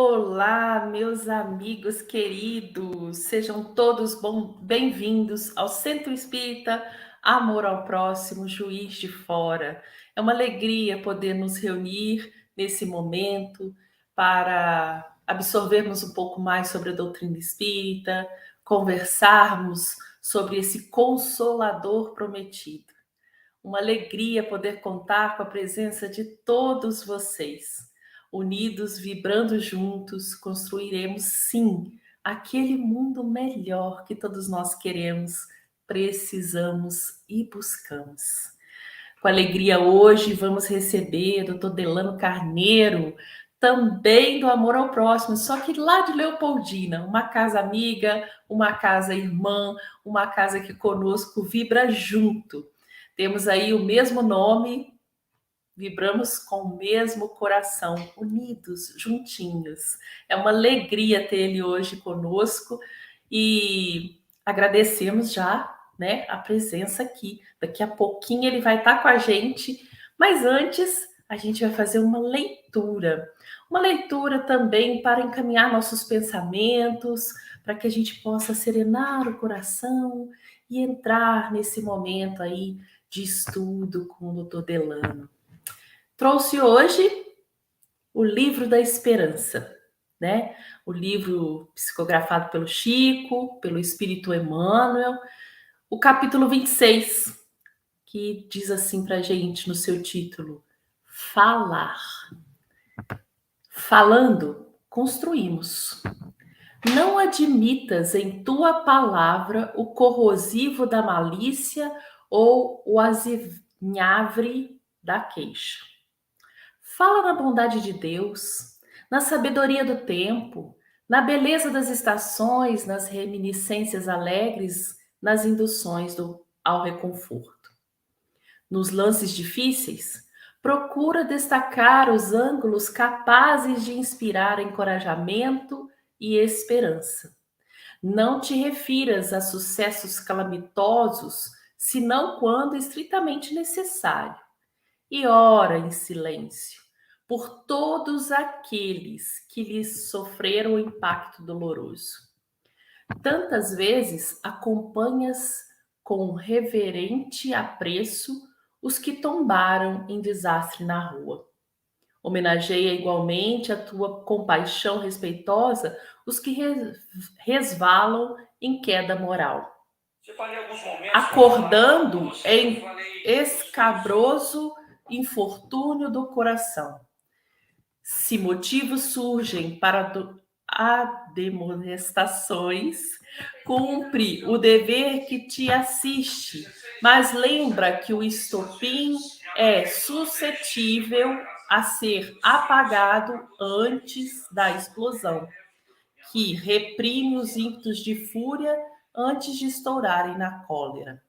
Olá, meus amigos queridos, sejam todos bem-vindos ao Centro Espírita Amor ao Próximo, Juiz de Fora. É uma alegria poder nos reunir nesse momento para absorvermos um pouco mais sobre a doutrina espírita, conversarmos sobre esse consolador prometido. Uma alegria poder contar com a presença de todos vocês. Unidos, vibrando juntos, construiremos sim aquele mundo melhor que todos nós queremos, precisamos e buscamos. Com alegria hoje vamos receber o Dr. Delano Carneiro, também do Amor ao Próximo, só que lá de Leopoldina, uma casa amiga, uma casa irmã, uma casa que conosco vibra junto. Temos aí o mesmo nome, vibramos com o mesmo coração, unidos, juntinhos. É uma alegria ter ele hoje conosco e agradecemos já, né, a presença aqui. Daqui a pouquinho ele vai estar com a gente, mas antes a gente vai fazer uma leitura também para encaminhar nossos pensamentos, para que a gente possa serenar o coração e entrar nesse momento aí de estudo com o doutor Delano. Trouxe hoje o Livro da Esperança, né? O livro psicografado pelo Chico, pelo Espírito Emmanuel, o capítulo 26, que diz assim para a gente no seu título: Falar. Falando, construímos. Não admitas em tua palavra o corrosivo da malícia ou o azinhavre da queixa. Fala na bondade de Deus, na sabedoria do tempo, na beleza das estações, nas reminiscências alegres, nas induções ao reconforto. Nos lances difíceis, procura destacar os ângulos capazes de inspirar encorajamento e esperança. Não te refiras a sucessos calamitosos, senão quando estritamente necessário. E ora em silêncio por todos aqueles que lhes sofreram o impacto doloroso. Tantas vezes acompanhas com reverente apreço os que tombaram em desastre na rua. Homenageia igualmente a tua compaixão respeitosa os que resvalam em queda moral, acordando em escabroso infortúnio do coração. Se motivos surgem para admoestações, cumpre o dever que te assiste, mas lembra que o estopim é suscetível a ser apagado antes da explosão, que reprime os ímpetos de fúria antes de estourarem na cólera.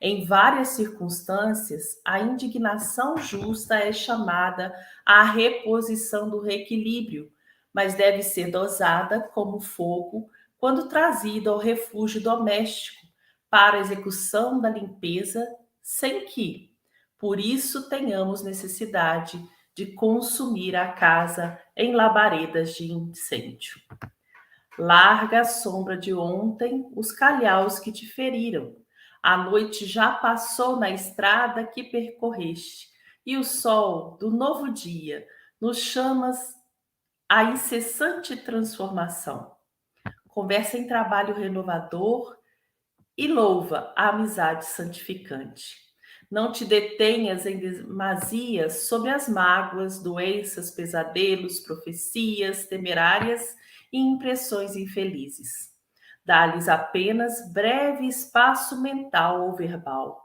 Em várias circunstâncias, a indignação justa é chamada à reposição do reequilíbrio, mas deve ser dosada como fogo quando trazida ao refúgio doméstico para a execução da limpeza, sem que, por isso, tenhamos necessidade de consumir a casa em labaredas de incêndio. Larga a sombra de ontem os calhaus que te feriram. A noite já passou na estrada que percorreste, e o sol do novo dia nos chamas à incessante transformação. Conversa em trabalho renovador e louva a amizade santificante. Não te detenhas em demasia sobre as mágoas, doenças, pesadelos, profecias temerárias e impressões infelizes. Dá-lhes apenas breve espaço mental ou verbal,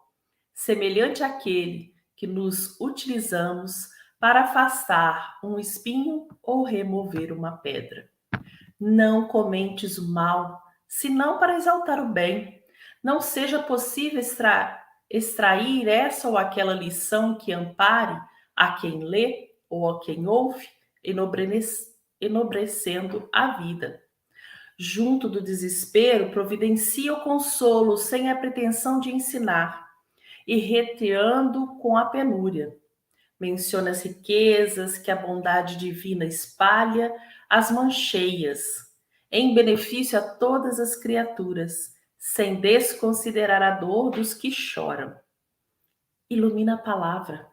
semelhante àquele que nos utilizamos para afastar um espinho ou remover uma pedra. Não comentes o mal, senão para exaltar o bem. Não seja possível extrair essa ou aquela lição que ampare a quem lê ou a quem ouve, enobrecendo a vida. Junto do desespero, providencia o consolo sem a pretensão de ensinar, e reteando com a penúria. Menciona as riquezas que a bondade divina espalha, as mãos cheias, em benefício a todas as criaturas, sem desconsiderar a dor dos que choram. Ilumina a palavra.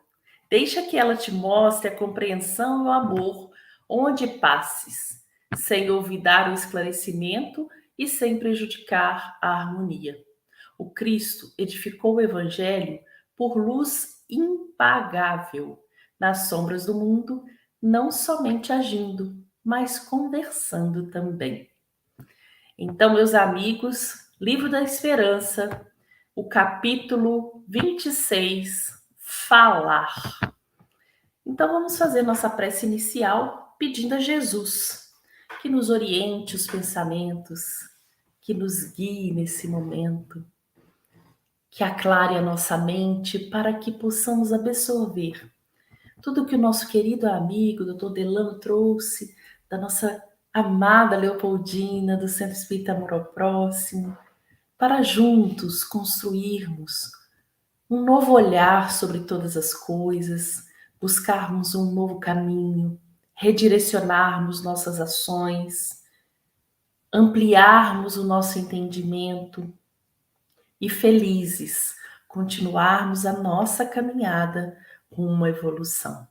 Deixa que ela te mostre a compreensão e o amor onde passes, sem olvidar o esclarecimento e sem prejudicar a harmonia. O Cristo edificou o Evangelho por luz impagável nas sombras do mundo, não somente agindo, mas conversando também. Então, meus amigos, Livro da Esperança, o capítulo 26, Falar. Então, vamos fazer nossa prece inicial pedindo a Jesus que nos oriente os pensamentos, que nos guie nesse momento, que aclare a nossa mente para que possamos absorver tudo que o nosso querido amigo, Dr. Delano, trouxe da nossa amada Leopoldina, do Centro Espírita Amor ao Próximo, para juntos construirmos um novo olhar sobre todas as coisas, buscarmos um novo caminho, redirecionarmos nossas ações, ampliarmos o nosso entendimento e felizes continuarmos a nossa caminhada rumo à evolução.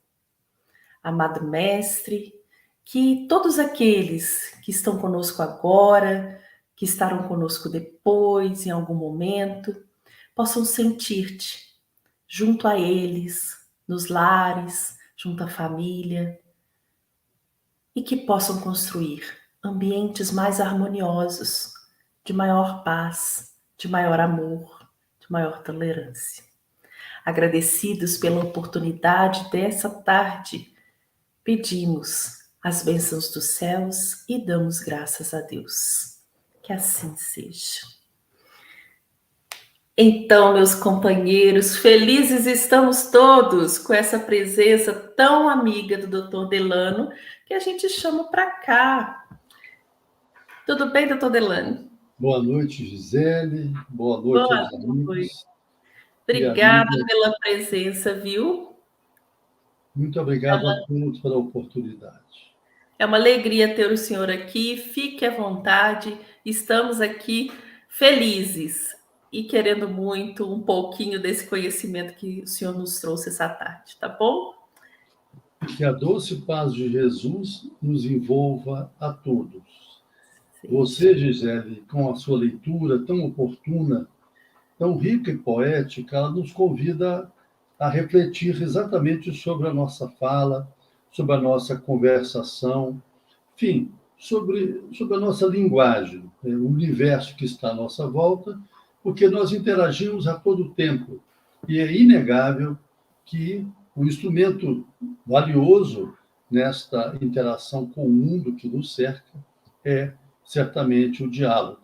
Amado Mestre, que todos aqueles que estão conosco agora, que estarão conosco depois, em algum momento, possam sentir-te junto a eles, nos lares, junto à família, e que possam construir ambientes mais harmoniosos, de maior paz, de maior amor, de maior tolerância. Agradecidos pela oportunidade dessa tarde, pedimos as bênçãos dos céus e damos graças a Deus. Que assim seja. Então, meus companheiros, felizes estamos todos com essa presença tão amiga do Dr. Delano, que a gente chama para cá. Tudo bem, Dr. Delano? Boa noite, Gisele. Boa noite aos amigos. Obrigada pela presença, viu? Muito obrigado a todos pela oportunidade. É uma alegria ter o senhor aqui. Fique à vontade. Estamos aqui felizes e querendo muito um pouquinho desse conhecimento que o senhor nos trouxe essa tarde, tá bom? Que a doce paz de Jesus nos envolva a todos. Sim. Você, Gisele, com a sua leitura tão oportuna, tão rica e poética, ela nos convida a refletir exatamente sobre a nossa fala, sobre a nossa conversação, enfim, sobre a nossa linguagem, né? O universo que está à nossa volta, porque nós interagimos a todo tempo. E é inegável que o instrumento valioso nesta interação com o mundo que nos cerca é certamente o diálogo.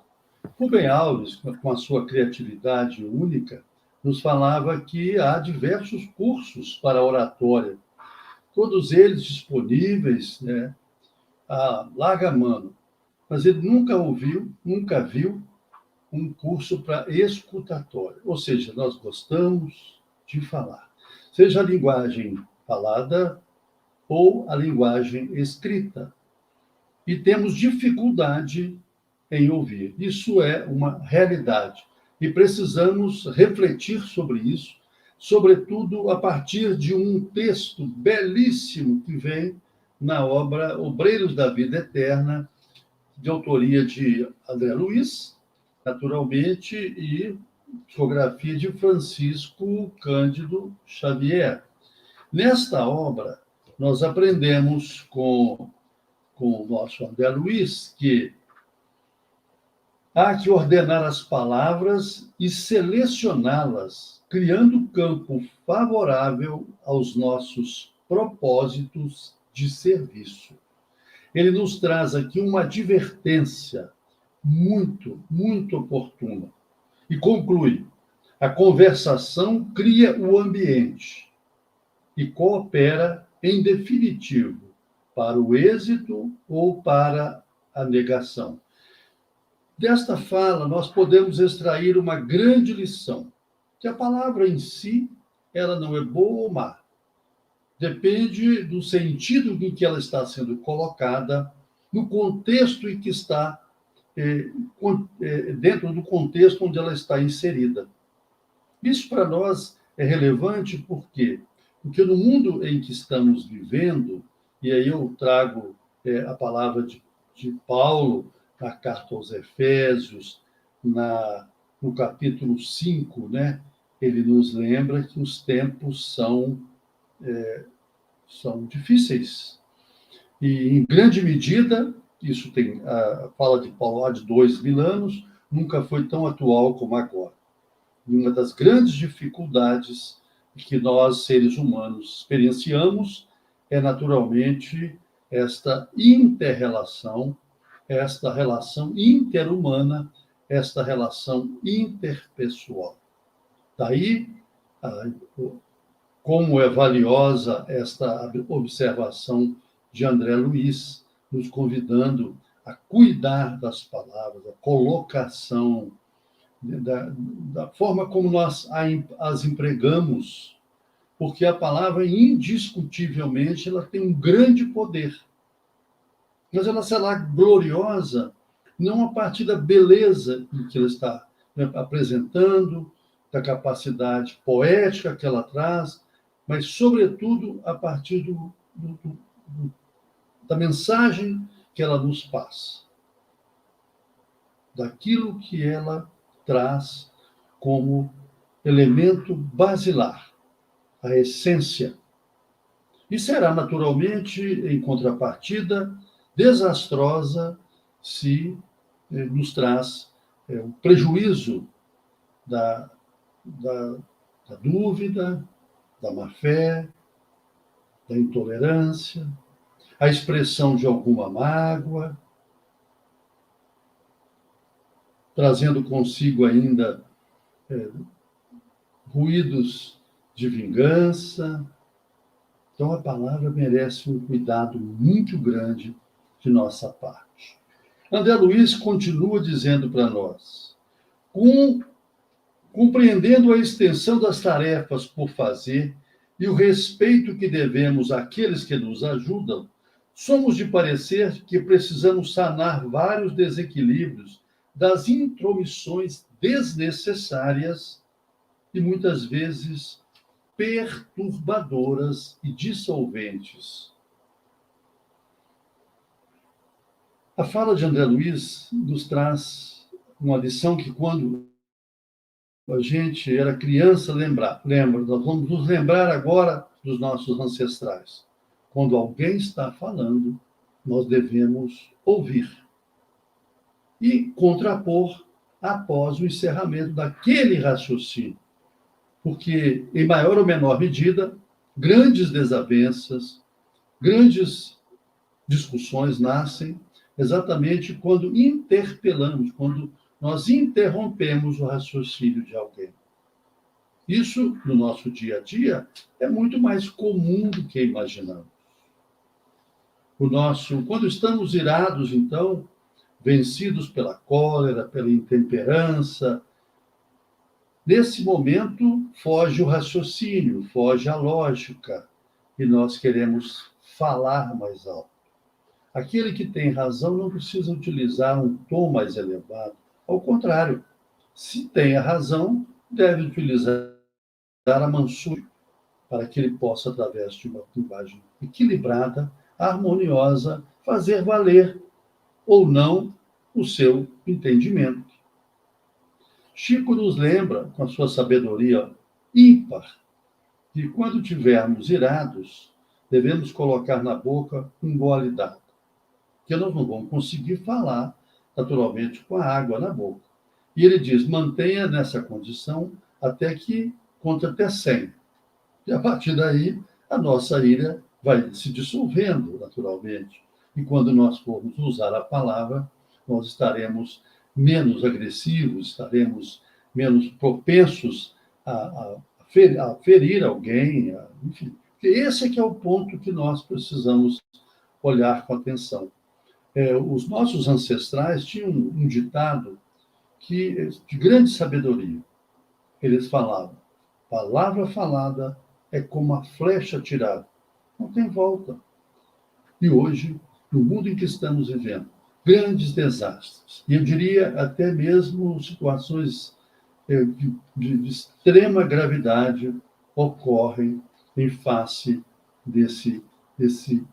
Rubem Alves, com a sua criatividade única, nos falava que há diversos cursos para oratória, todos eles disponíveis, né, a larga mano, mas ele nunca viu um curso para escutatório, ou seja, nós gostamos de falar, seja a linguagem falada ou a linguagem escrita, e temos dificuldade em ouvir. Isso é uma realidade e precisamos refletir sobre isso, sobretudo a partir de um texto belíssimo que vem na obra Obreiros da Vida Eterna, de autoria de André Luiz, naturalmente, e psicografia de Francisco Cândido Xavier. Nesta obra, nós aprendemos com o nosso André Luiz que há que ordenar as palavras e selecioná-las, criando campo favorável aos nossos propósitos de serviço. Ele nos traz aqui uma advertência muito, muito oportuna. E conclui: a conversação cria o ambiente e coopera, em definitivo, para o êxito ou para a negação. Desta fala, nós podemos extrair uma grande lição, que a palavra em si, ela não é boa ou má. Depende do sentido em que ela está sendo colocada no contexto em que está, dentro do contexto onde ela está inserida. Isso para nós é relevante por quê? Porque no mundo em que estamos vivendo, e aí eu trago a palavra de Paulo na carta aos Efésios, no capítulo 5, né? Ele nos lembra que os tempos são difíceis. E, em grande medida, isso tem a fala de Paulo há de 2000 anos, nunca foi tão atual como agora. E uma das grandes dificuldades que nós, seres humanos, experienciamos é, naturalmente, esta inter-relação, esta relação interhumana, esta relação interpessoal. Daí, como é valiosa esta observação de André Luiz, nos convidando a cuidar das palavras, a colocação, da forma como nós as empregamos, porque a palavra, indiscutivelmente, ela tem um grande poder. Mas ela será gloriosa não a partir da beleza que ela está apresentando, da capacidade poética que ela traz, mas, sobretudo, a partir da mensagem que ela nos passa, daquilo que ela traz como elemento basilar, a essência. E será, naturalmente, em contrapartida, desastrosa se nos traz o prejuízo da dúvida, da má-fé, da intolerância, a expressão de alguma mágoa, trazendo consigo ainda ruídos de vingança. Então, a palavra merece um cuidado muito grande de nossa parte. André Luiz continua dizendo para nós: compreendendo a extensão das tarefas por fazer e o respeito que devemos àqueles que nos ajudam, somos de parecer que precisamos sanar vários desequilíbrios das intromissões desnecessárias e muitas vezes perturbadoras e dissolventes. A fala de André Luiz nos traz uma lição que, quando a gente era criança, lembra, nós vamos nos lembrar agora dos nossos ancestrais. Quando alguém está falando, nós devemos ouvir e contrapor após o encerramento daquele raciocínio. Porque, em maior ou menor medida, grandes desavenças, grandes discussões nascem exatamente quando interpelamos, quando nós interrompemos o raciocínio de alguém. Isso, no nosso dia a dia, é muito mais comum do que imaginamos. Quando estamos irados, então, vencidos pela cólera, pela intemperança, nesse momento foge o raciocínio, foge a lógica, e nós queremos falar mais alto. Aquele que tem razão não precisa utilizar um tom mais elevado. Ao contrário, se tem a razão, deve utilizar a mansura para que ele possa, através de uma linguagem equilibrada, harmoniosa, fazer valer ou não o seu entendimento. Chico nos lembra, com a sua sabedoria ímpar, que quando tivermos irados, devemos colocar na boca um gole d'água, porque nós não vamos conseguir falar, naturalmente, com a água na boca. E ele diz, mantenha nessa condição até 100. E, a partir daí, a nossa ira vai se dissolvendo, naturalmente. E quando nós formos usar a palavra, nós estaremos menos agressivos, estaremos menos propensos a ferir alguém, enfim. Esse é que é o ponto que nós precisamos olhar com atenção. Os nossos ancestrais tinham um ditado de grande sabedoria. Eles falavam, palavra falada é como a flecha atirada. Não tem volta. E hoje no mundo em que estamos vivendo, grandes desastres, e eu diria até mesmo situações de extrema gravidade ocorrem em face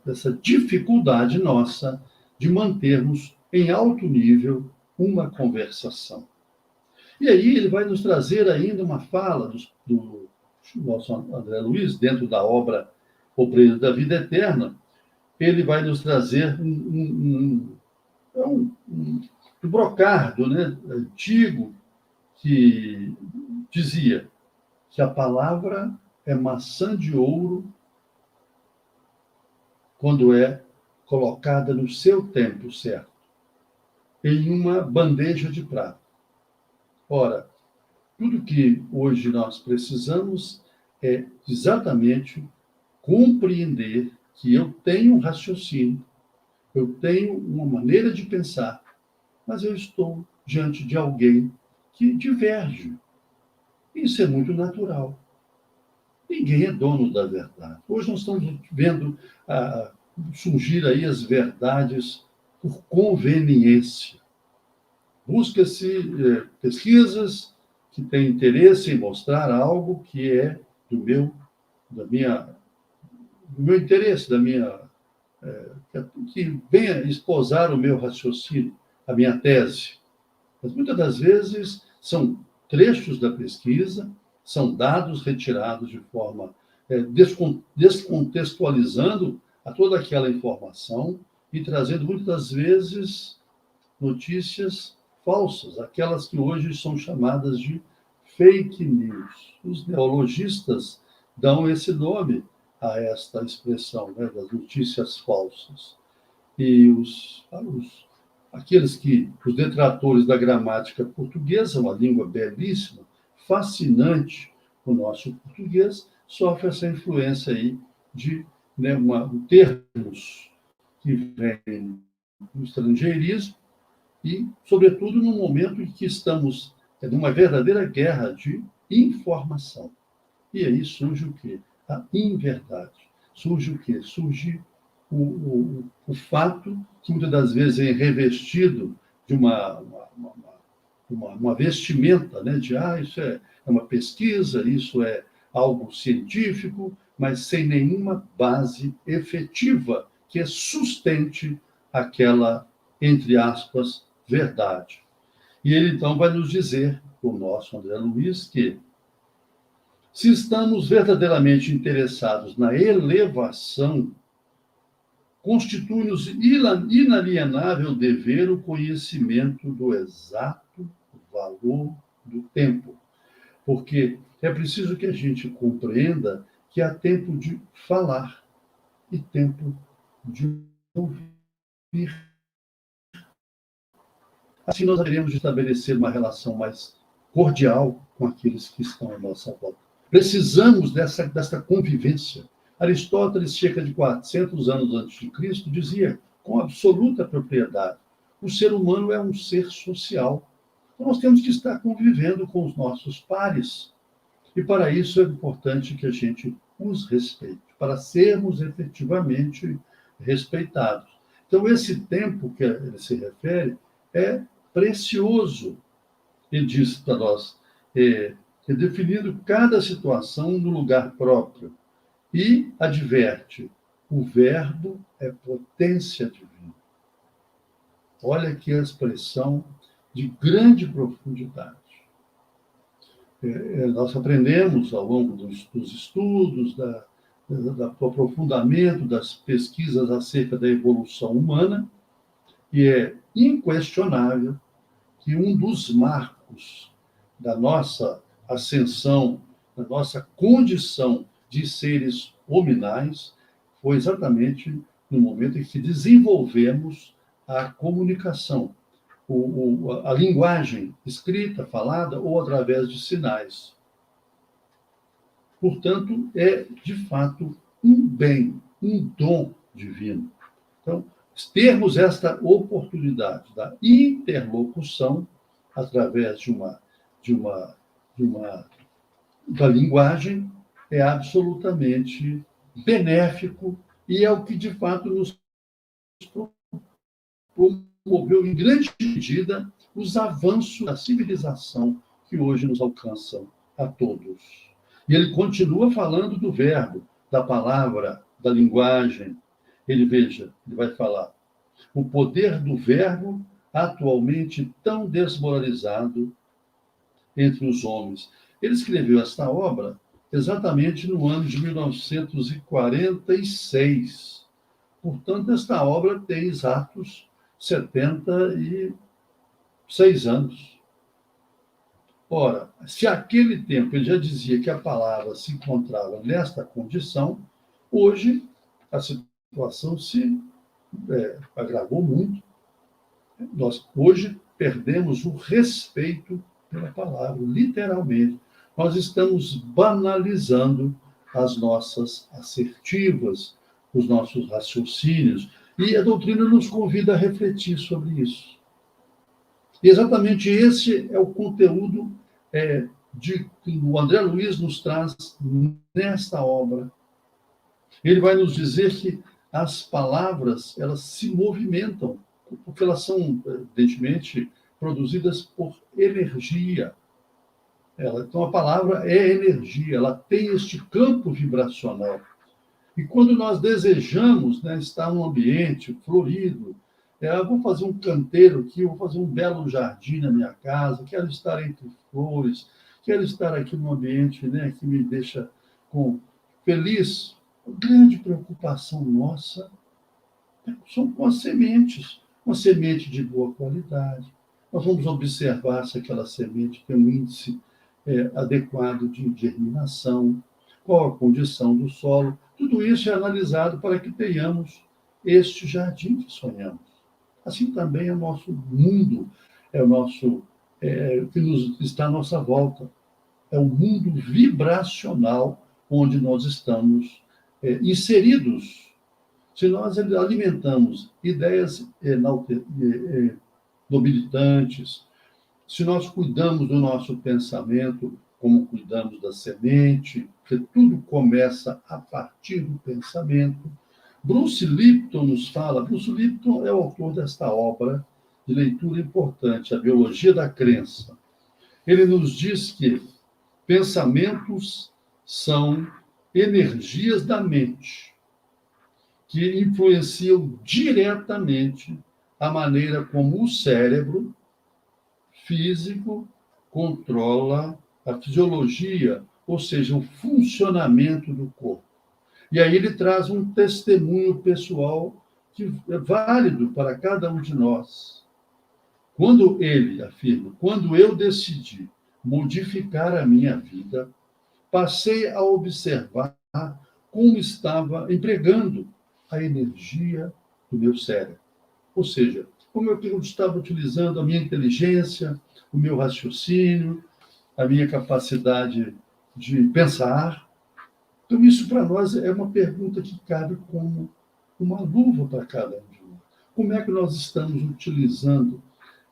dessa dificuldade nossa de mantermos em alto nível uma conversação. E aí ele vai nos trazer ainda uma fala do nosso André Luiz, dentro da obra Obreiro da Vida Eterna. Ele vai nos trazer um brocardo, né, antigo, que dizia que a palavra é maçã de ouro quando é colocada no seu tempo certo, em uma bandeja de prata. Ora, tudo que hoje nós precisamos é exatamente compreender que eu tenho um raciocínio, eu tenho uma maneira de pensar, mas eu estou diante de alguém que diverge. Isso é muito natural. Ninguém é dono da verdade. Hoje nós estamos vendo surgir aí as verdades por conveniência. Busca-se pesquisas que têm interesse em mostrar algo que é do meu interesse, que venha esposar o meu raciocínio, a minha tese. Mas muitas das vezes são trechos da pesquisa, são dados retirados de forma descontextualizando a toda aquela informação e trazendo muitas das vezes notícias falsas, aquelas que hoje são chamadas de fake news. Os neologistas dão esse nome a esta expressão, né, das notícias falsas. E os detratores da gramática portuguesa, uma língua belíssima, fascinante o nosso português, sofre essa influência aí de termos que vêm do estrangeirismo e, sobretudo, no momento em que estamos numa verdadeira guerra de informação. E aí surge o quê? A inverdade. Surge o quê? Surge o fato que muitas das vezes é revestido de uma vestimenta, né, de isso é uma pesquisa, isso é algo científico, mas sem nenhuma base efetiva que sustente aquela, entre aspas, verdade. E ele, então, vai nos dizer, o nosso André Luiz, que se estamos verdadeiramente interessados na elevação, constitui-nos inalienável dever o conhecimento do exato valor do tempo. Porque é preciso que a gente compreenda que há tempo de falar e tempo de ouvir. Assim nós haveremos de estabelecer uma relação mais cordial com aqueles que estão à nossa volta. Precisamos dessa convivência. Aristóteles, cerca de 400 anos antes de Cristo, dizia com absoluta propriedade: o ser humano é um ser social. Então, nós temos que estar convivendo com os nossos pares. E para isso é importante que a gente os respeite, para sermos efetivamente respeitados. Então, esse tempo que ele se refere é precioso. Ele diz para nós, definindo cada situação no lugar próprio. E adverte, o verbo é potência divina. Olha que expressão de grande profundidade. Nós aprendemos ao longo dos estudos, do aprofundamento das pesquisas acerca da evolução humana, e é inquestionável que um dos marcos da nossa ascensão, da nossa condição de seres hominais, foi exatamente no momento em que desenvolvemos a comunicação, a linguagem escrita, falada ou através de sinais. Portanto, é, de fato, um bem, um dom divino. Então, termos esta oportunidade da interlocução através da linguagem é absolutamente benéfico e é o que, de fato, nos promoveu, em grande medida, os avanços da civilização que hoje nos alcançam a todos. E ele continua falando do verbo, da palavra, da linguagem. Ele vai falar, o poder do verbo, atualmente tão desmoralizado entre os homens. Ele escreveu esta obra exatamente no ano de 1946. Portanto, esta obra tem exatos 76 anos. Ora, se aquele tempo ele já dizia que a palavra se encontrava nesta condição, hoje a situação se agravou muito. Nós hoje perdemos o respeito pela palavra, literalmente. Nós estamos banalizando as nossas assertivas, os nossos raciocínios, e a doutrina nos convida a refletir sobre isso. E exatamente esse é o conteúdo que o André Luiz nos traz nesta obra. Ele vai nos dizer que as palavras, elas se movimentam, porque elas são, evidentemente, produzidas por energia. Então, a palavra é energia, ela tem este campo vibracional. E quando nós desejamos, né, estar num ambiente florido, eu vou fazer um canteiro aqui, vou fazer um belo jardim na minha casa, quero estar entre flores, quero estar aqui num ambiente, né, que me deixa feliz. A grande preocupação nossa são com as sementes, uma semente de boa qualidade. Nós vamos observar se aquela semente tem um índice adequado de germinação, qual a condição do solo. Tudo isso é analisado para que tenhamos este jardim que sonhamos. Assim também é o nosso mundo, é o nosso que está à nossa volta. É um mundo vibracional onde nós estamos inseridos. Se nós alimentamos ideias nobilitantes, se nós cuidamos do nosso pensamento como cuidamos da semente, porque tudo começa a partir do pensamento. Bruce Lipton nos fala, Bruce Lipton é o autor desta obra de leitura importante, A Biologia da Crença. Ele nos diz que pensamentos são energias da mente que influenciam diretamente a maneira como o cérebro físico controla a fisiologia, ou seja, o funcionamento do corpo. E aí ele traz um testemunho pessoal que é válido para cada um de nós. Quando ele afirma, quando eu decidi modificar a minha vida, passei a observar como estava empregando a energia do meu cérebro. Ou seja, como eu estava utilizando a minha inteligência, o meu raciocínio, a minha capacidade de pensar. Então, isso para nós é uma pergunta que cabe como uma luva para cada um de nós. Como é que nós estamos utilizando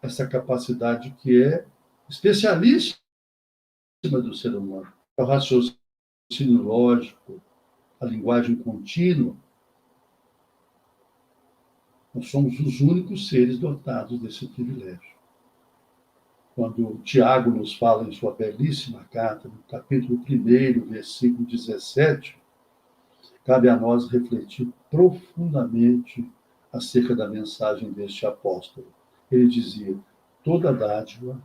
essa capacidade que é especialíssima do ser humano? O raciocínio lógico, a linguagem contínua. Nós somos os únicos seres dotados desse privilégio. Quando Tiago nos fala em sua belíssima carta, no capítulo 1, versículo 17, cabe a nós refletir profundamente acerca da mensagem deste apóstolo. Ele dizia, toda dádiva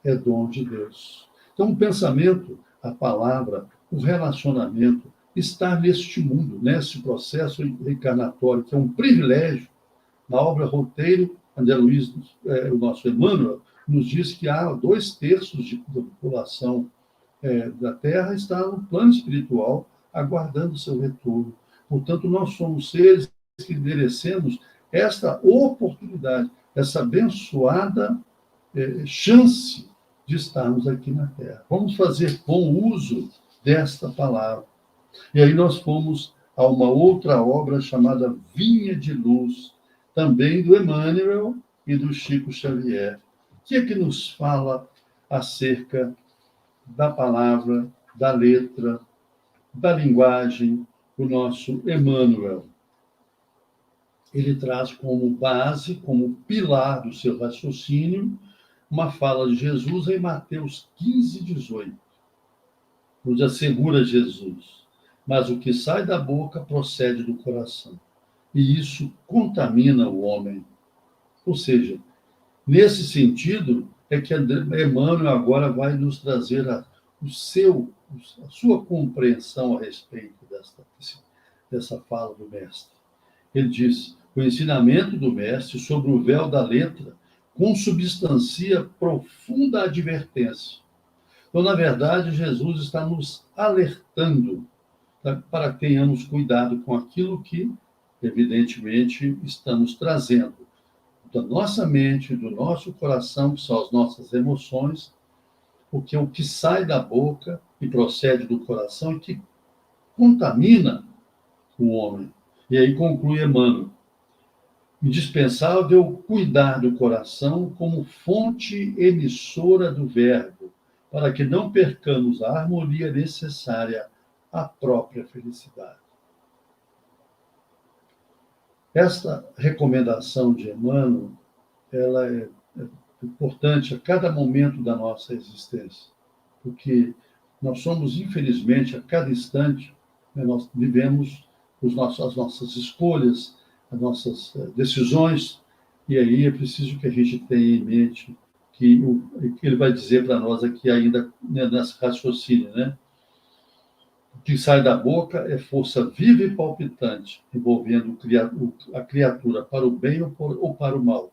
é dom de Deus. Então, o pensamento, a palavra, o relacionamento, está neste mundo, nesse processo reencarnatório, que é um privilégio. Na obra Roteiro, André Luiz, o nosso Emmanuel, nos diz que há 2/3 da população da Terra está no plano espiritual, aguardando seu retorno. Portanto, nós somos seres que merecemos esta oportunidade, essa abençoada chance de estarmos aqui na Terra. Vamos fazer bom uso desta palavra. E aí nós fomos a uma outra obra chamada Vinha de Luz, também do Emmanuel e do Chico Xavier, que é que nos fala acerca da palavra, da letra, da linguagem, o nosso Emmanuel. ele traz como base, como pilar do seu raciocínio, uma fala de Jesus em Mateus 15, 18. Nos assegura Jesus: mas o que sai da boca procede do coração, e isso contamina o homem. Ou seja, nesse sentido, é que Emmanuel agora vai nos trazer a sua compreensão a respeito dessa fala do Mestre. Ele diz: o ensinamento do Mestre sobre o véu da letra consubstancia profunda advertência. Então, na verdade, Jesus está nos alertando, tá, para que tenhamos cuidado com aquilo que, evidentemente, estamos trazendo da nossa mente, do nosso coração, que são as nossas emoções, porque o que sai da boca e procede do coração é que contamina o homem. E aí conclui Emmanuel: indispensável cuidar do coração como fonte emissora do verbo, para que não percamos a harmonia necessária à própria felicidade. Esta recomendação de Emmanuel, ela é importante a cada momento da nossa existência, porque nós somos, infelizmente, a cada instante, né, nós vivemos as nossas escolhas, as nossas decisões, e aí é preciso que a gente tenha em mente que ele vai dizer para nós aqui ainda, né, nesse raciocínio, né? O que sai da boca é força viva e palpitante, envolvendo a criatura para o bem ou para o mal,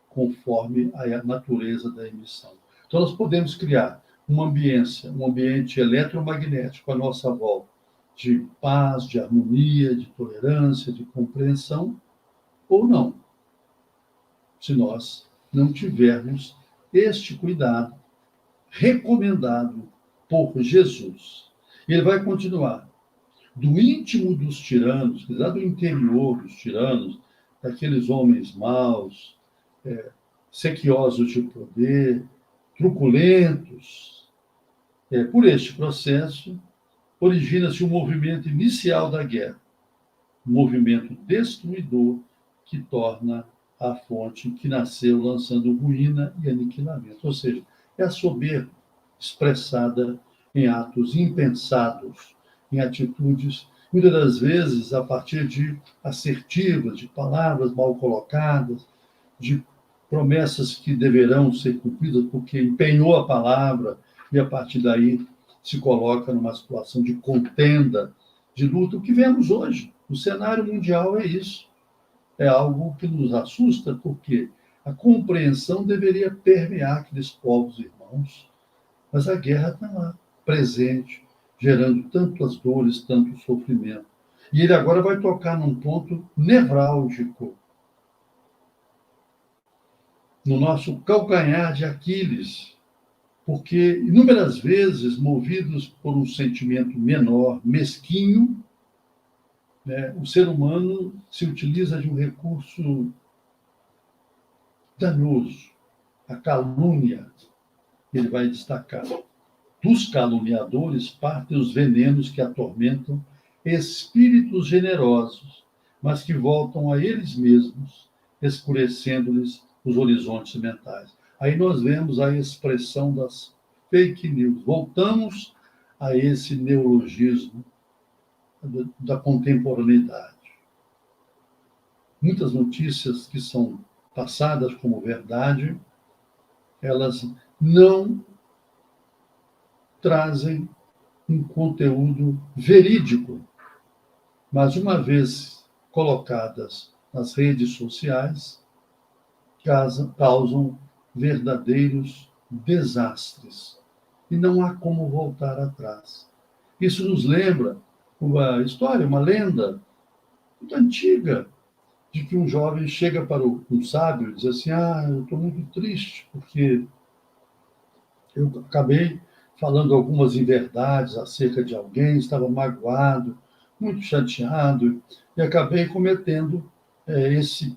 conforme a natureza da emissão. Então, nós podemos criar uma ambiência, um ambiente eletromagnético à nossa volta, de paz, de harmonia, de tolerância, de compreensão, ou não, se nós não tivermos este cuidado recomendado por Jesus. E ele vai continuar: do íntimo dos tiranos, lá do interior dos tiranos, daqueles homens maus, sequiosos de poder, truculentos, por este processo, origina-se o movimento inicial da guerra, um movimento destruidor que torna a fonte que nasceu lançando ruína e aniquilamento. Ou seja, é a soberba expressada em atos impensados, em atitudes, muitas das vezes a partir de assertivas, de palavras mal colocadas, de promessas que deverão ser cumpridas porque empenhou a palavra e a partir daí se coloca numa situação de contenda, de luta. O que vemos hoje, o cenário mundial é isso. É algo que nos assusta, porque a compreensão deveria permear aqueles povos irmãos, mas a guerra está lá, presente, gerando tantas dores, tanto sofrimento. E ele agora vai tocar num ponto nevrálgico, no nosso calcanhar de Aquiles, porque inúmeras vezes, movidos por um sentimento menor, mesquinho, né, o ser humano se utiliza de um recurso danoso, a calúnia. Ele vai destacar: dos caluniadores partem os venenos que atormentam espíritos generosos, mas que voltam a eles mesmos, escurecendo-lhes os horizontes mentais. Aí nós vemos a expressão das fake news. Voltamos a esse neologismo da contemporaneidade. Muitas notícias que são passadas como verdade, elas não trazem um conteúdo verídico, mas uma vez colocadas nas redes sociais, causam verdadeiros desastres. E não há como voltar atrás. Isso nos lembra uma história, uma lenda muito antiga, de que um jovem chega para um sábio e diz assim: eu estou muito triste, porque eu acabei falando algumas inverdades acerca de alguém, estava magoado, muito chateado, e acabei cometendo esse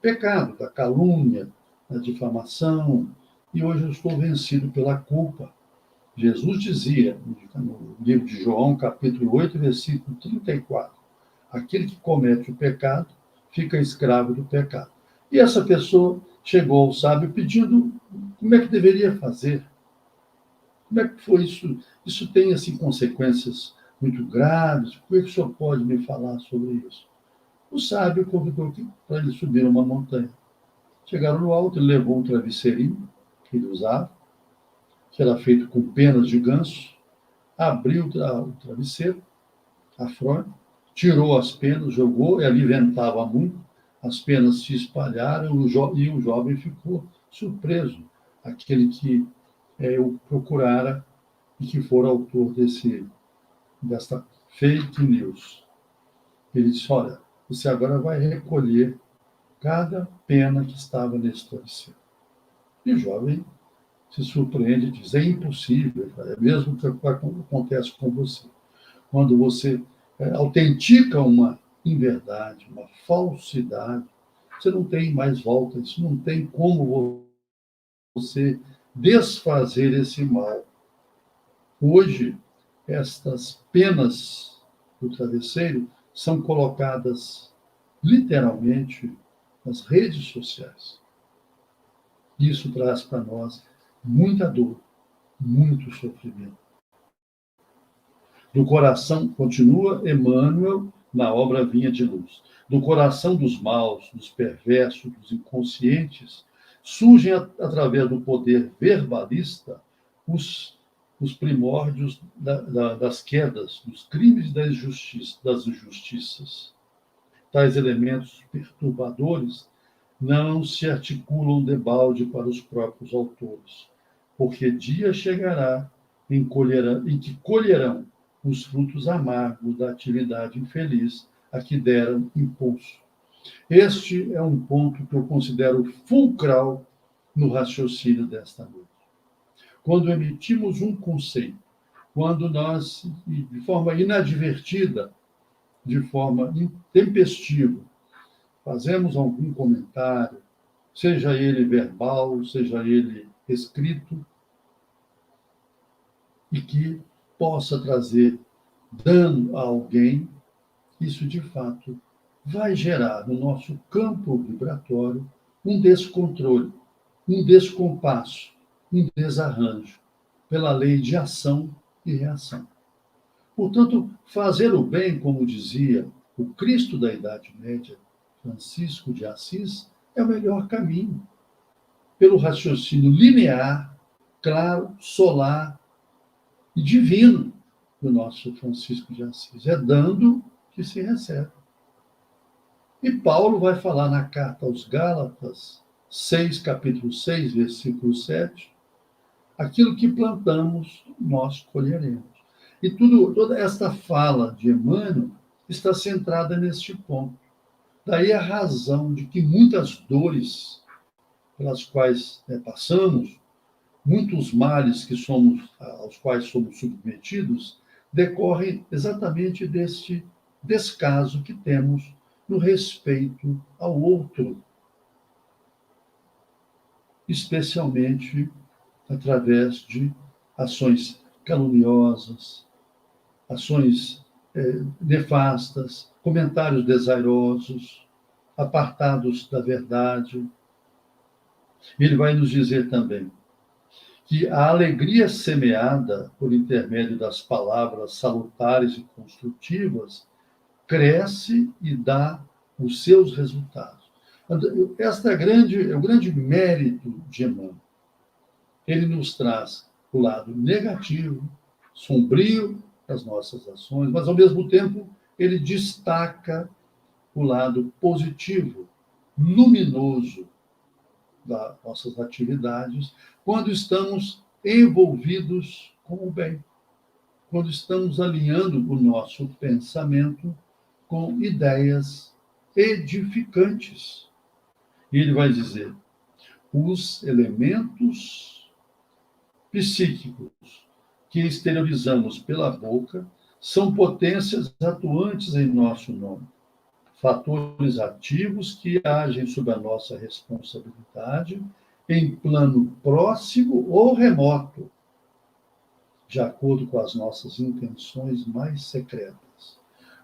pecado da calúnia, da difamação, e hoje eu estou vencido pela culpa. Jesus dizia, no livro de João, capítulo 8, versículo 34, aquele que comete o pecado fica escravo do pecado. E essa pessoa chegou ao sábio pedindo como é que deveria fazer. Como é que foi isso? Isso tem, assim, consequências muito graves. Como é que o senhor pode me falar sobre isso? O sábio convidou para ele subir uma montanha. Chegaram no alto, ele levou um travesseirinho que ele usava, que era feito com penas de ganso, abriu o travesseiro, a fronha, tirou as penas, jogou, e ali ventava muito, as penas se espalharam e o jovem ficou surpreso, aquele que eu procurara e que for autor desta fake news. Ele disse, olha, você agora vai recolher cada pena que estava nesse travesseiro. E o jovem se surpreende e diz, é impossível, é mesmo que acontece com você. Quando você autentica uma inverdade, uma falsidade, você não tem mais volta, isso não tem como você desfazer esse mal. Hoje, estas penas do travesseiro são colocadas literalmente nas redes sociais. Isso traz para nós muita dor, muito sofrimento. Do coração, continua Emmanuel na obra Vinha de Luz, do coração dos maus, dos perversos, dos inconscientes, surgem através do poder verbalista os primórdios das quedas, dos crimes e das injustiças. Tais elementos perturbadores não se articulam debalde para os próprios autores, porque dia chegará em que colherão os frutos amargos da atividade infeliz a que deram impulso. Este é um ponto que eu considero fulcral no raciocínio desta noite. Quando emitimos um conceito, quando nós, de forma inadvertida, de forma intempestiva, fazemos algum comentário, seja ele verbal, seja ele escrito, e que possa trazer dano a alguém, isso de fato vai gerar no nosso campo vibratório um descontrole, um descompasso, um desarranjo, pela lei de ação e reação. Portanto, fazer o bem, como dizia o Cristo da Idade Média, Francisco de Assis, é o melhor caminho, pelo raciocínio linear, claro, solar e divino do nosso Francisco de Assis. É dando que se recebe. E Paulo vai falar na carta aos Gálatas, capítulo 6, versículo 7, aquilo que plantamos, nós colheremos. E toda esta fala de Emmanuel está centrada neste ponto. Daí a razão de que muitas dores pelas quais passamos, muitos males aos quais somos submetidos, decorrem exatamente deste descaso que temos no respeito ao outro, especialmente através de ações caluniosas, ações nefastas, comentários desairosos, apartados da verdade. Ele vai nos dizer também que a alegria semeada por intermédio das palavras salutares e construtivas cresce e dá os seus resultados. Este é o grande mérito de Emmanuel. Ele nos traz o lado negativo, sombrio das nossas ações, mas, ao mesmo tempo, ele destaca o lado positivo, luminoso das nossas atividades, quando estamos envolvidos com o bem, quando estamos alinhando o nosso pensamento com ideias edificantes. E ele vai dizer, os elementos psíquicos que exteriorizamos pela boca são potências atuantes em nosso nome, fatores ativos que agem sob a nossa responsabilidade em plano próximo ou remoto, de acordo com as nossas intenções mais secretas.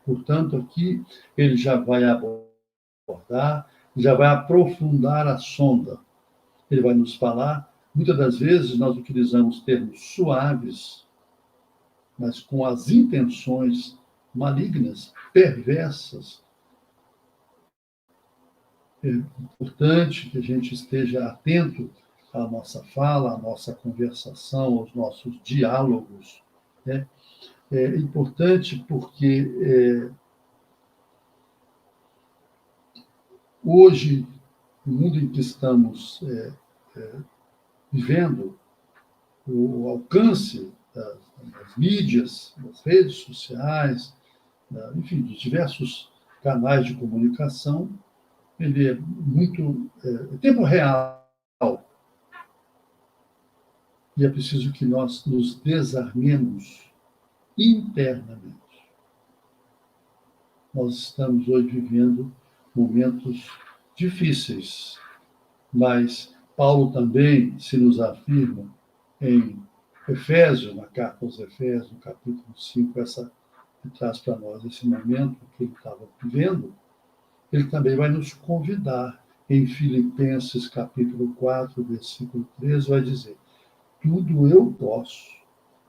Portanto, aqui ele já vai abordar abordar, já vai aprofundar a sonda. Ele vai nos falar, muitas das vezes nós utilizamos termos suaves, mas com as intenções malignas, perversas. É importante que a gente esteja atento à nossa fala, à nossa conversação, aos nossos diálogos, né? É importante porque hoje, no mundo em que estamos vivendo, o alcance das mídias, das redes sociais, enfim, dos diversos canais de comunicação, ele é muito tempo real. E é preciso que nós nos desarmemos internamente. Nós estamos hoje vivendo momentos difíceis, mas Paulo também se nos afirma em Efésios, na carta aos Efésios, no capítulo 5, que traz para nós esse momento que ele estava vivendo. Ele também vai nos convidar em Filipenses, capítulo 4, versículo 13, vai dizer: tudo eu posso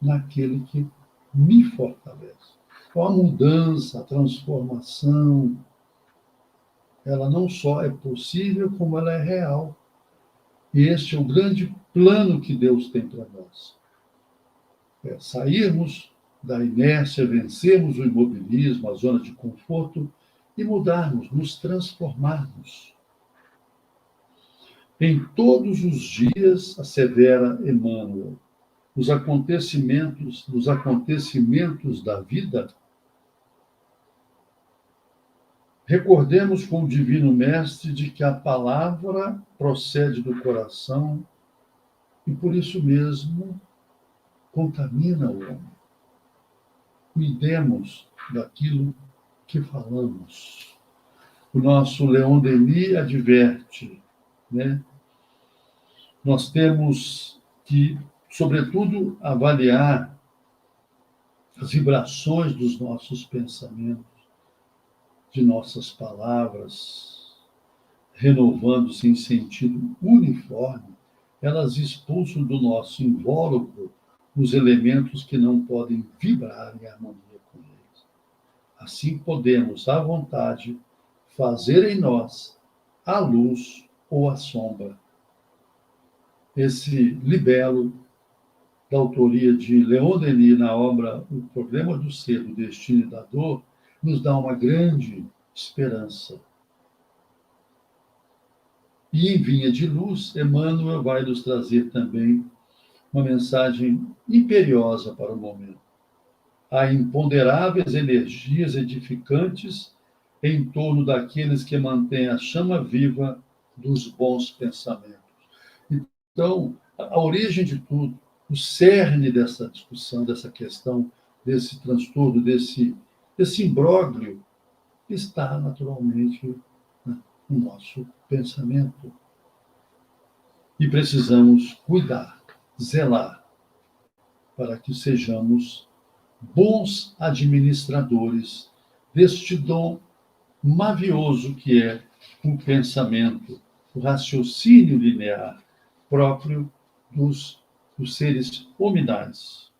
naquele que me fortalece. Então, a mudança, a transformação, ela não só é possível, como ela é real. E este é o grande plano que Deus tem para nós. É sairmos da inércia, vencermos o imobilismo, a zona de conforto e mudarmos, nos transformarmos. Em todos os dias, assevera Emmanuel, nos acontecimentos da vida, recordemos com o Divino Mestre de que a palavra procede do coração e, por isso mesmo, contamina o homem. Cuidemos daquilo que falamos. O nosso Leon Denis adverte, né? Nós temos que, sobretudo, avaliar as vibrações dos nossos pensamentos, de nossas palavras, renovando-se em sentido uniforme, elas expulsam do nosso invólucro os elementos que não podem vibrar em harmonia com eles. Assim podemos, à vontade, fazer em nós a luz ou a sombra. Esse libelo da autoria de Leon Denis na obra O Problema do Ser, do Destino e da Dor, nos dá uma grande esperança. E em Vinha de Luz, Emmanuel vai nos trazer também uma mensagem imperiosa para o momento. Há imponderáveis energias edificantes em torno daqueles que mantêm a chama viva dos bons pensamentos. Então, a origem de tudo, o cerne dessa discussão, dessa questão, desse transtorno, desse imbróglio, está naturalmente no nosso pensamento. E precisamos cuidar, zelar, para que sejamos bons administradores deste dom mavioso que é o pensamento, o raciocínio linear próprio dos seres hominais.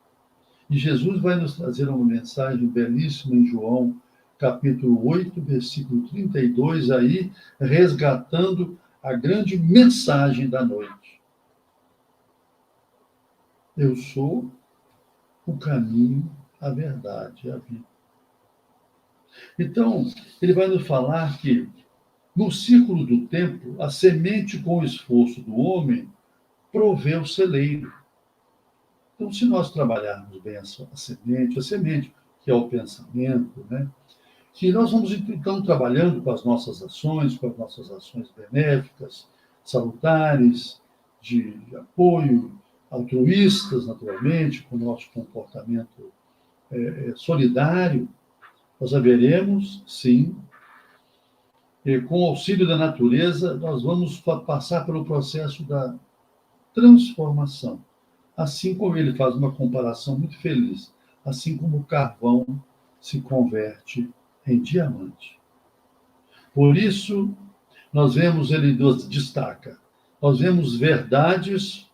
E Jesus vai nos trazer uma mensagem belíssima em João, capítulo 8, versículo 32, aí resgatando a grande mensagem da noite. Eu sou o caminho, a verdade e a vida. Então, ele vai nos falar que, no círculo do tempo, a semente com o esforço do homem provê o celeiro. Então, se nós trabalharmos bem a semente, que é o pensamento, né? Que nós vamos, então, trabalhando com as nossas ações benéficas, salutares, de apoio, altruístas, naturalmente, com o nosso comportamento solidário, nós haveremos, sim, com o auxílio da natureza, nós vamos passar pelo processo da transformação. Assim como ele faz uma comparação muito feliz, assim como o carvão se converte em diamante. Por isso, nós vemos, ele nos destaca, nós vemos verdades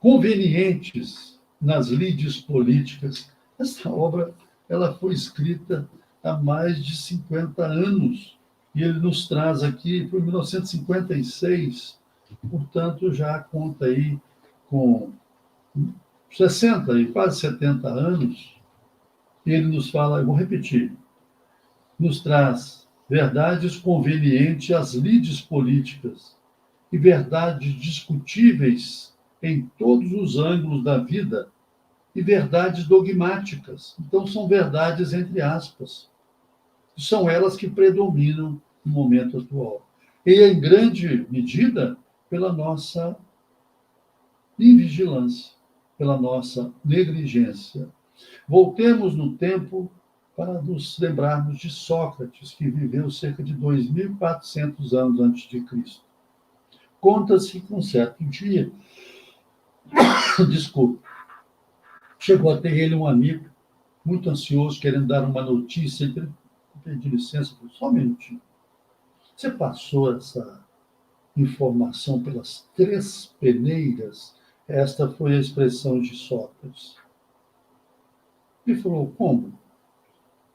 convenientes nas lides políticas. Essa obra ela foi escrita há mais de 50 anos, e ele nos traz aqui por 1956, portanto, já conta aí com 60 e quase 70 anos, e ele nos fala, eu vou repetir, nos traz verdades convenientes às lides políticas e verdades discutíveis em todos os ângulos da vida e verdades dogmáticas. Então, são verdades entre aspas. São elas que predominam no momento atual. E, em grande medida, pela nossa invigilância, pela nossa negligência. Voltemos no tempo para nos lembrarmos de Sócrates, que viveu cerca de 2.400 anos antes de Cristo. Conta-se que um certo dia, desculpe, chegou até ele um amigo, muito ansioso, querendo dar uma notícia. Ele pediu licença, só um minutinho. Você passou essa informação pelas 3 peneiras? Esta foi a expressão de Sócrates. Ele falou, como?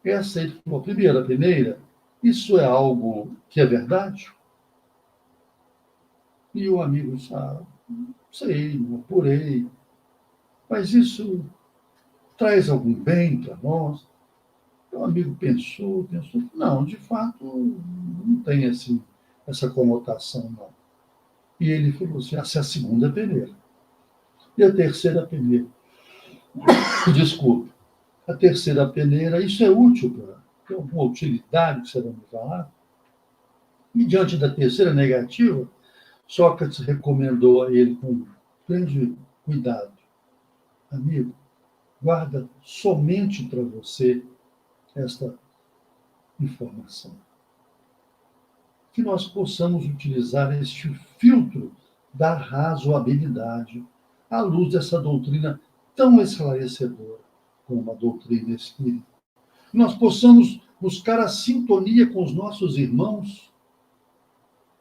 Essa, ele falou, a primeira peneira, isso é algo que é verdade? E o amigo disse, sei, não apurei, mas isso traz algum bem para nós? O amigo pensou, não, de fato, não tem essa conotação, não. E ele falou assim, essa é a segunda peneira. E a terceira peneira? Desculpe, a terceira peneira, isso é útil para alguma utilidade que você vai me falar? E diante da terceira negativa, Sócrates recomendou a ele com grande cuidado, amigo, guarda somente para você esta informação. Que nós possamos utilizar este filtro da razoabilidade à luz dessa doutrina tão esclarecedora como a doutrina espírita. Que nós possamos buscar a sintonia com os nossos irmãos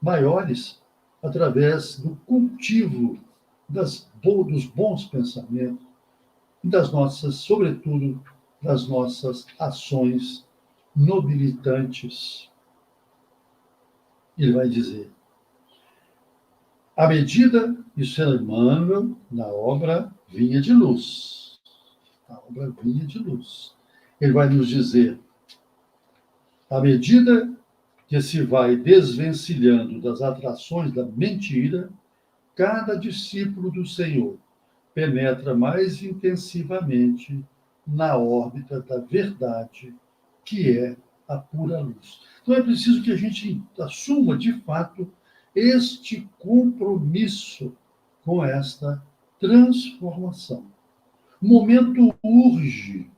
maiores através do cultivo dos bons pensamentos e das nossas, sobretudo, das nossas ações nobilitantes. Ele vai dizer, à medida, isso é Emmanuel, na obra Vinha de Luz. A obra Vinha de Luz. Ele vai nos dizer, à medida que se vai desvencilhando das atrações da mentira, cada discípulo do Senhor penetra mais intensivamente na órbita da verdade, que é a pura luz. Então é preciso que a gente assuma, de fato, este compromisso com esta transformação. O momento urge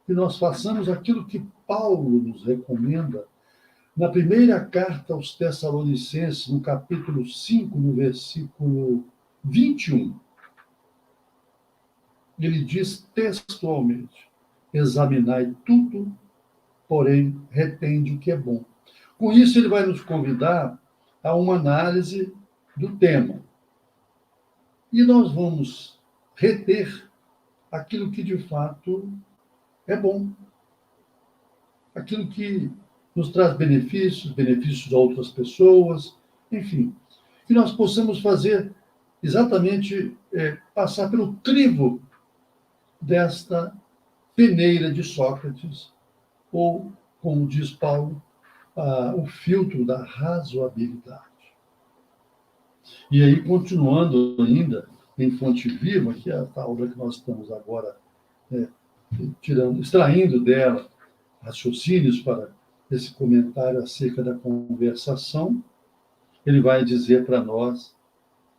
que nós façamos aquilo que Paulo nos recomenda na primeira carta aos Tessalonicenses, no capítulo 5, no versículo 21. Ele diz textualmente, examinai tudo, porém retende o que é bom. Com isso, ele vai nos convidar a uma análise do tema. E nós vamos reter aquilo que, de fato, é bom. Aquilo que nos traz benefícios de outras pessoas, enfim. Que nós possamos fazer exatamente, passar pelo crivo desta peneira de Sócrates, ou, como diz Paulo, o filtro da razoabilidade. E aí, continuando ainda em Fonte Viva, que é a obra que nós estamos agora extraindo dela raciocínios para esse comentário acerca da conversação, ele vai dizer para nós,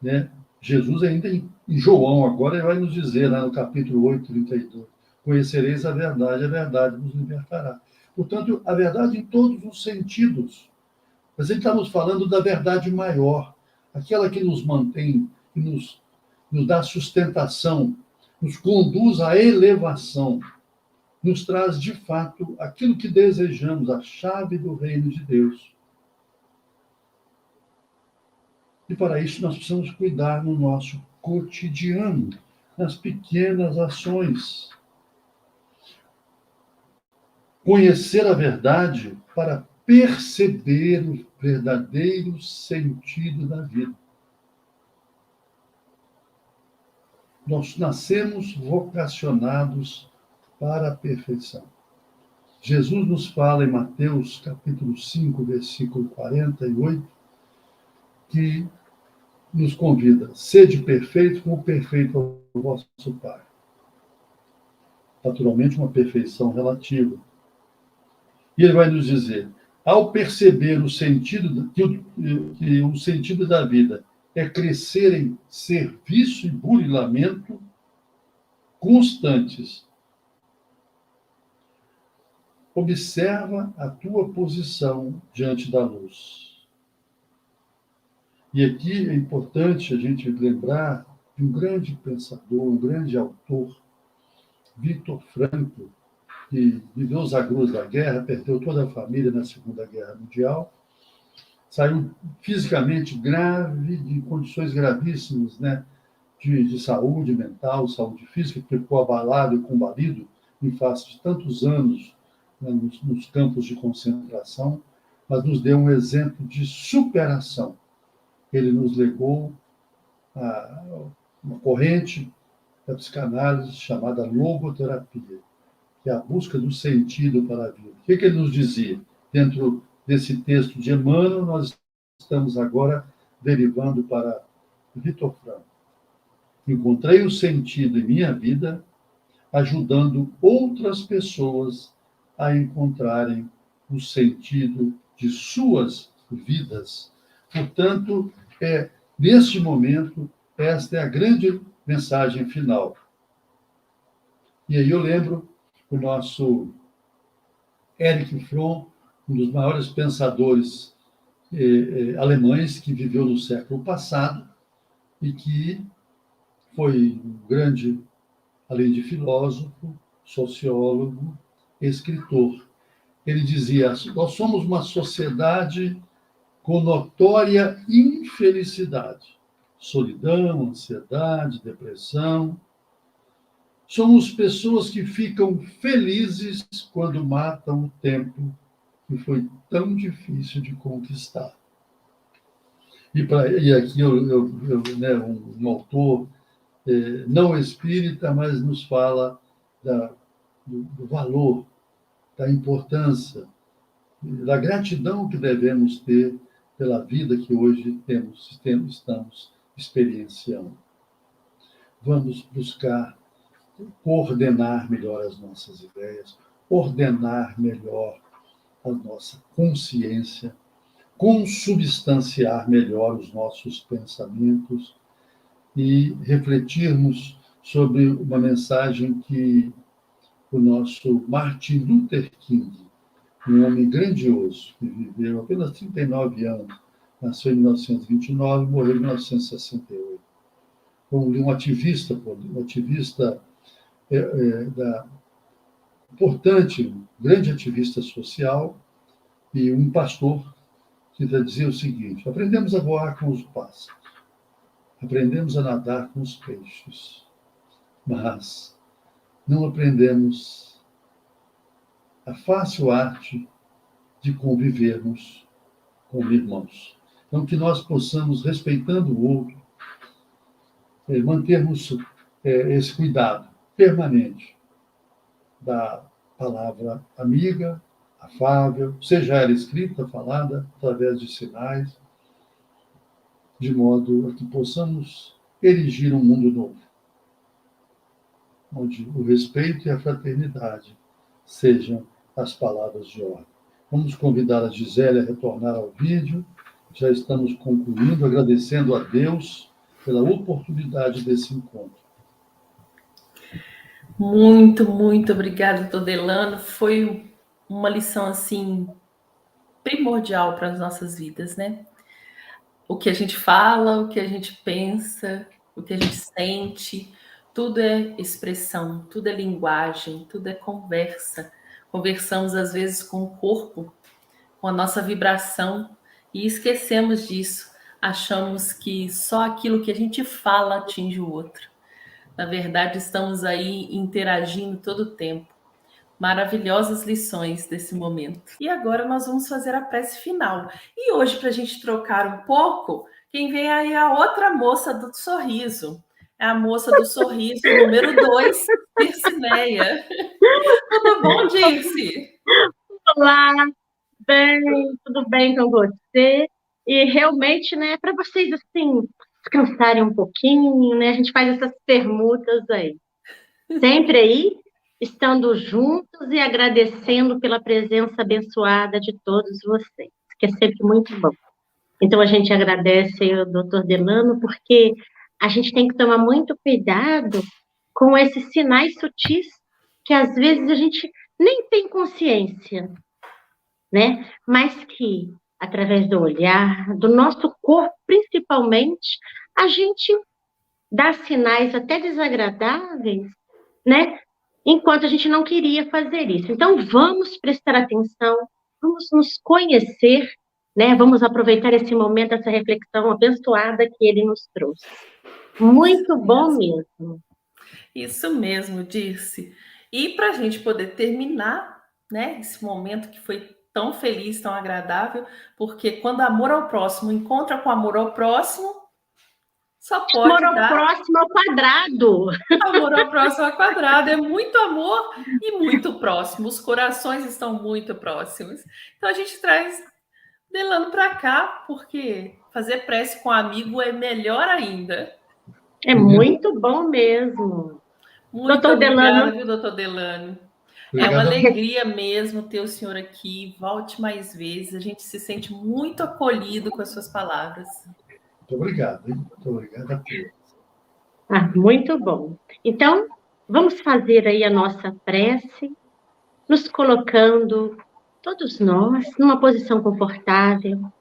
né, Jesus ainda em João agora, ele vai nos dizer lá no capítulo 8, 32, conhecereis a verdade vos libertará. Portanto, a verdade em todos os sentidos. Mas ele está nos falando da verdade maior, aquela que nos mantém, que nos dá sustentação, nos conduz à elevação. nos traz, de fato, aquilo que desejamos, a chave do reino de Deus. E para isso nós precisamos cuidar no nosso cotidiano, nas pequenas ações. Conhecer a verdade para perceber o verdadeiro sentido da vida. Nós nascemos vocacionados para a perfeição. Jesus nos fala em Mateus capítulo 5, versículo 48, que nos convida, sede perfeito como perfeito é o vosso Pai. Naturalmente, uma perfeição relativa. E ele vai nos dizer, ao perceber o sentido, que o sentido da vida é crescer em serviço e burilamento constantes, observa a tua posição diante da luz. E aqui é importante a gente lembrar de um grande pensador, um grande autor, Viktor Frankl, que viveu os agruras da guerra, perdeu toda a família na Segunda Guerra Mundial, saiu fisicamente grave, de condições gravíssimas, né, de saúde mental, saúde física, ficou abalado e combalido em face de tantos anos, né, nos campos de concentração, mas nos deu um exemplo de superação. Ele nos legou uma corrente da psicanálise chamada logoterapia, que é a busca do sentido para a vida. O que ele nos dizia? Dentro desse texto de Emmanuel, nós estamos agora derivando para Viktor Frankl. Encontrei o sentido em minha vida ajudando outras pessoas a encontrarem o sentido de suas vidas. Portanto, neste momento, esta é a grande mensagem final. E aí eu lembro o nosso Erich Fromm, um dos maiores pensadores alemães que viveu no século passado e que foi um grande, além de filósofo, sociólogo, escritor. Ele dizia, nós somos uma sociedade com notória infelicidade, solidão, ansiedade, depressão. Somos pessoas que ficam felizes quando matam o tempo que foi tão difícil de conquistar. E aqui né, um autor não espírita, mas nos fala do valor, da importância, da gratidão que devemos ter pela vida que hoje estamos experienciando. Vamos buscar coordenar melhor as nossas ideias, ordenar melhor a nossa consciência, consubstanciar melhor os nossos pensamentos e refletirmos sobre uma mensagem que o nosso Martin Luther King, um homem grandioso, que viveu apenas 39 anos, nasceu em 1929 e morreu em 1968. Um ativista importante, um grande ativista social e um pastor que dizia o seguinte, aprendemos a voar com os pássaros, aprendemos a nadar com os peixes, mas não aprendemos a fácil arte de convivermos como irmãos. Então, que nós possamos, respeitando o outro, mantermos esse cuidado permanente da palavra amiga, afável, seja ela escrita, falada, através de sinais, de modo a que possamos erigir um mundo novo, onde o respeito e a fraternidade sejam as palavras de ordem. Vamos convidar a Gisele a retornar ao vídeo. Já estamos concluindo, agradecendo a Deus pela oportunidade desse encontro. Muito, muito obrigada, doutor Delano. Foi uma lição, assim, primordial para as nossas vidas, né? O que a gente fala, o que a gente pensa, o que a gente sente, tudo é expressão, tudo é linguagem, tudo é conversa. Conversamos às vezes com o corpo, com a nossa vibração e esquecemos disso. Achamos que só aquilo que a gente fala atinge o outro. Na verdade, estamos aí interagindo todo o tempo. Maravilhosas lições desse momento. E agora nós vamos fazer a prece final. E hoje, para a gente trocar um pouco, quem vem aí é a outra moça do sorriso. É a moça do sorriso número 2, Dircineia. Tudo bom, Dirce? Olá, bem, tudo bem com você? E realmente, né, para vocês, assim, descansarem um pouquinho, né, a gente faz essas permutas aí. Sempre aí, estando juntos e agradecendo pela presença abençoada de todos vocês, que é sempre muito bom. Então, a gente agradece aí ao doutor Delano, porque a gente tem que tomar muito cuidado com esses sinais sutis que, às vezes, a gente nem tem consciência, né? Mas que, através do olhar, do nosso corpo, principalmente, a gente dá sinais até desagradáveis, né? Enquanto a gente não queria fazer isso. Então, vamos prestar atenção, vamos nos conhecer, né? Vamos aproveitar esse momento, essa reflexão abençoada que ele nos trouxe. Muito bom mesmo. Isso mesmo, Dirce. E para a gente poder terminar, né, esse momento que foi tão feliz, tão agradável, porque quando amor ao próximo encontra com amor ao próximo, só pode Amor ao dar próximo ao quadrado. amor ao próximo ao quadrado. É muito amor e muito próximo. Os corações estão muito próximos. Então a gente traz Delano para cá, porque fazer prece com amigo é melhor ainda. É muito bom mesmo. Muito Doutor obrigada, Delano. viu, doutor Delano? É uma Obrigado. alegria mesmo ter o senhor aqui. Volte mais vezes. A gente se sente muito acolhido com as suas palavras. Muito obrigado, hein? Muito obrigado a todos. Muito bom. Então, vamos fazer aí a nossa prece, nos colocando, todos nós, numa posição confortável,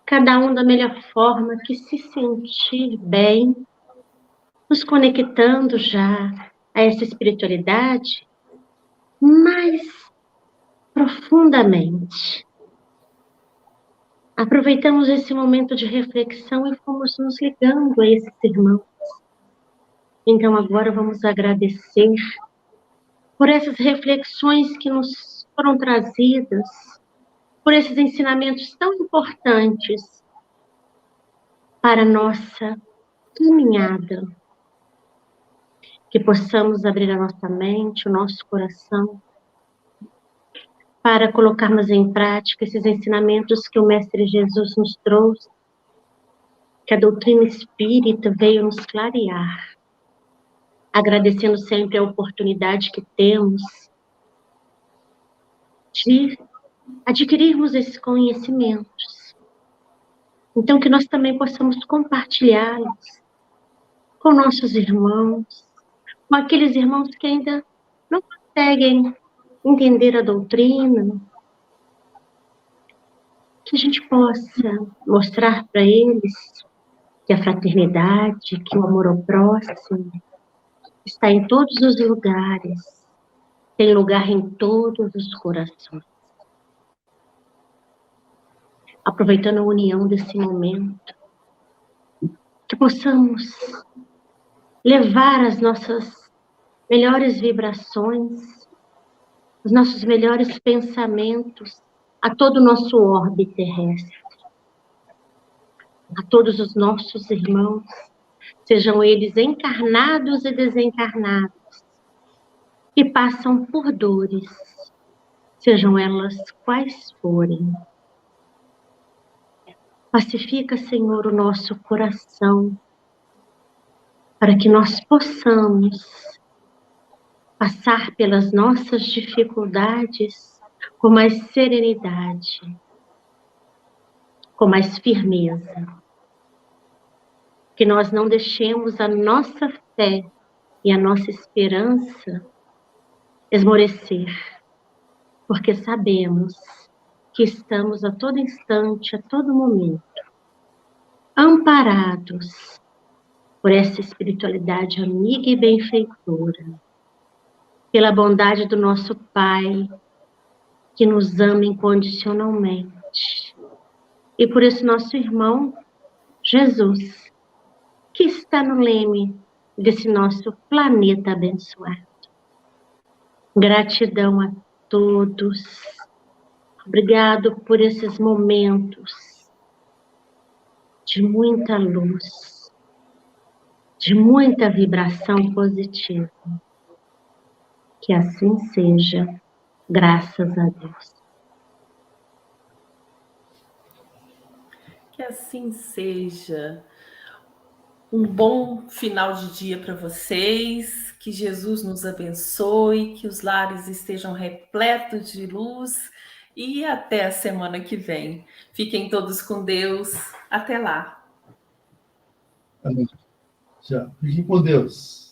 cada um da melhor forma que se sentir bem, nos conectando já a essa espiritualidade mais profundamente. Aproveitamos esse momento de reflexão e fomos nos ligando a esses irmãos. Então agora vamos agradecer por essas reflexões que nos foram trazidas, por esses ensinamentos tão importantes para a nossa caminhada. Que possamos abrir a nossa mente, o nosso coração, para colocarmos em prática esses ensinamentos que o Mestre Jesus nos trouxe, que a doutrina espírita veio nos clarear, agradecendo sempre a oportunidade que temos de adquirirmos esses conhecimentos. Então, que nós também possamos compartilhá-los com nossos irmãos, com aqueles irmãos que ainda não conseguem entender a doutrina, que a gente possa mostrar para eles que a fraternidade, que o amor ao próximo está em todos os lugares, tem lugar em todos os corações. Aproveitando a união desse momento, que possamos levar as nossas melhores vibrações, os nossos melhores pensamentos a todo o nosso orbe terrestre, a todos os nossos irmãos, sejam eles encarnados e desencarnados, que passam por dores, sejam elas quais forem. Pacifica, Senhor, o nosso coração, para que nós possamos passar pelas nossas dificuldades com mais serenidade, com mais firmeza. Que nós não deixemos a nossa fé e a nossa esperança esmorecer, porque sabemos que estamos a todo instante, a todo momento, amparados por essa espiritualidade amiga e benfeitora, pela bondade do nosso Pai, que nos ama incondicionalmente, e por esse nosso irmão, Jesus, que está no leme desse nosso planeta abençoado. Gratidão a todos. Obrigado por esses momentos de muita luz, de muita vibração positiva. Que assim seja, graças a Deus. Que assim seja. Um bom final de dia para vocês, que Jesus nos abençoe, que os lares estejam repletos de luz e até a semana que vem. Fiquem todos com Deus. Até lá. Tchau. Fiquem com Deus.